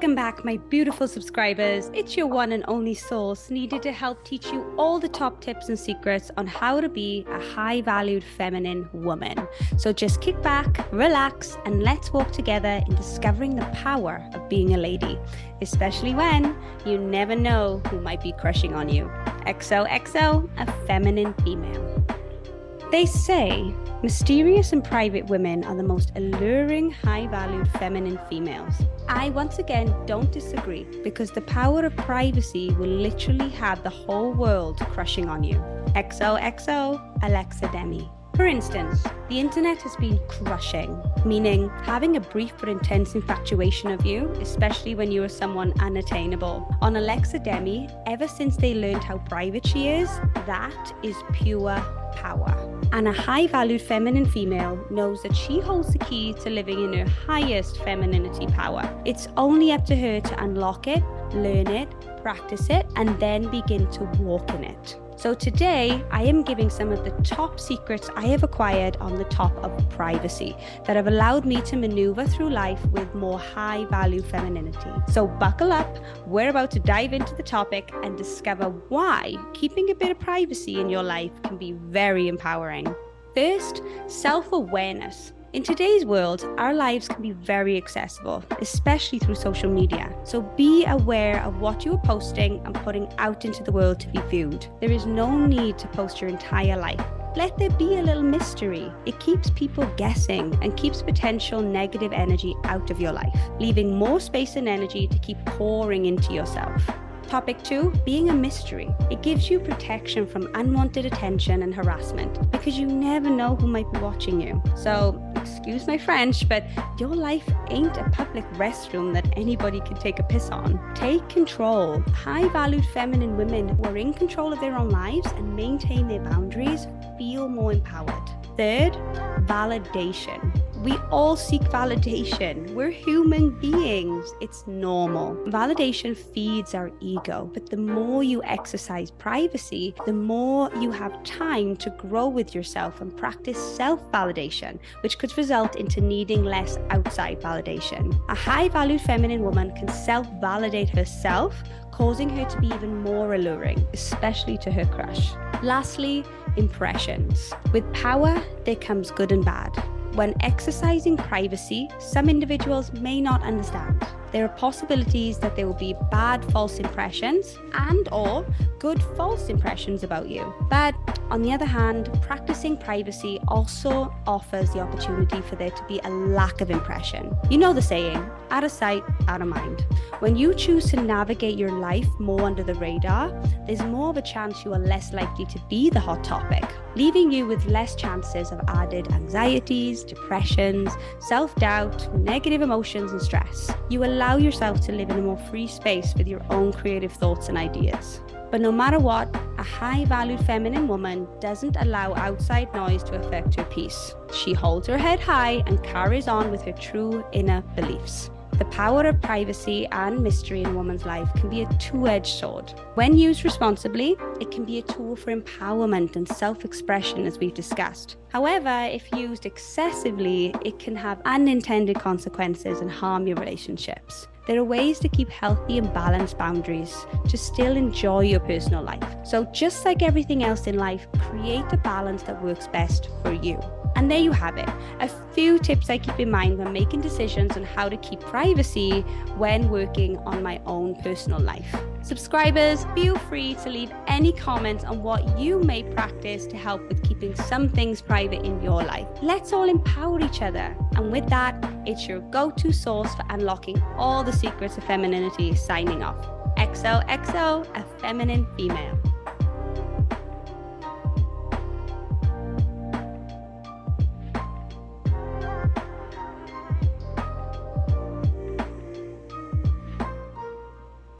Welcome back, my beautiful subscribers. It's your one and only source needed to help teach you all the top tips and secrets on how to be a high-valued feminine woman. So just kick back, relax, and let's walk together in discovering the power of being a lady, especially when you never know who might be crushing on you. XOXO, a feminine female. They say mysterious and private women are the most alluring, high-valued feminine females. I once again don't disagree, because the power of privacy will literally have the whole world crushing on you. XOXO, Alexa Demi. For instance, the internet has been crushing, meaning having a brief but intense infatuation of you, especially when you are someone unattainable. On Alexa Demi, ever since they learned how private she is, that is pure power. And a high-valued feminine female knows that she holds the key to living in her highest femininity power. It's only up to her to unlock it, learn it, practice it, and then begin to walk in it. So today, I am giving some of the top secrets I have acquired on the top of privacy that have allowed me to maneuver through life with more high-value femininity. So buckle up, we're about to dive into the topic and discover why keeping a bit of privacy in your life can be very empowering. First, self-awareness. In today's world, our lives can be very accessible, especially through social media. So be aware of what you are posting and putting out into the world to be viewed. There is no need to post your entire life. Let there be a little mystery. It keeps people guessing and keeps potential negative energy out of your life, leaving more space and energy to keep pouring into yourself. Topic 2, being a mystery. It gives you protection from unwanted attention and harassment, because you never know who might be watching you. So, excuse my French, but your life ain't a public restroom that anybody can take a piss on. Take control. High-valued feminine women who are in control of their own lives and maintain their boundaries feel more empowered. Third, validation. We all seek validation. We're human beings. It's normal. Validation feeds our ego, but the more you exercise privacy, the more you have time to grow with yourself and practice self-validation, which could result into needing less outside validation. A high-valued feminine woman can self-validate herself, causing her to be even more alluring, especially to her crush. Lastly, impressions. With power, there comes good and bad. When exercising privacy, some individuals may not understand. There are possibilities that there will be bad false impressions and/or good false impressions about you. But on the other hand, practicing privacy also offers the opportunity for there to be a lack of impression. You know the saying, out of sight, out of mind. When you choose to navigate your life more under the radar, there's more of a chance you are less likely to be the hot topic, leaving you with less chances of added anxieties, depressions, self-doubt, negative emotions, and stress. You allow yourself to live in a more free space with your own creative thoughts and ideas. But no matter what, a high-valued feminine woman doesn't allow outside noise to affect her peace. She holds her head high and carries on with her true inner beliefs. The power of privacy and mystery in a woman's life can be a two-edged sword. When used responsibly, it can be a tool for empowerment and self-expression, as we've discussed. However, if used excessively, it can have unintended consequences and harm your relationships. There are ways to keep healthy and balanced boundaries to still enjoy your personal life. So just like everything else in life, create a balance that works best for you. And there you have it, a few tips I keep in mind when making decisions on how to keep privacy when working on my own personal life. Subscribers, feel free to leave any comments on what you may practice to help with keeping some things private in your life. Let's all empower each other. And with that, it's your go-to source for unlocking all the secrets of femininity signing off. XOXO, a feminine female.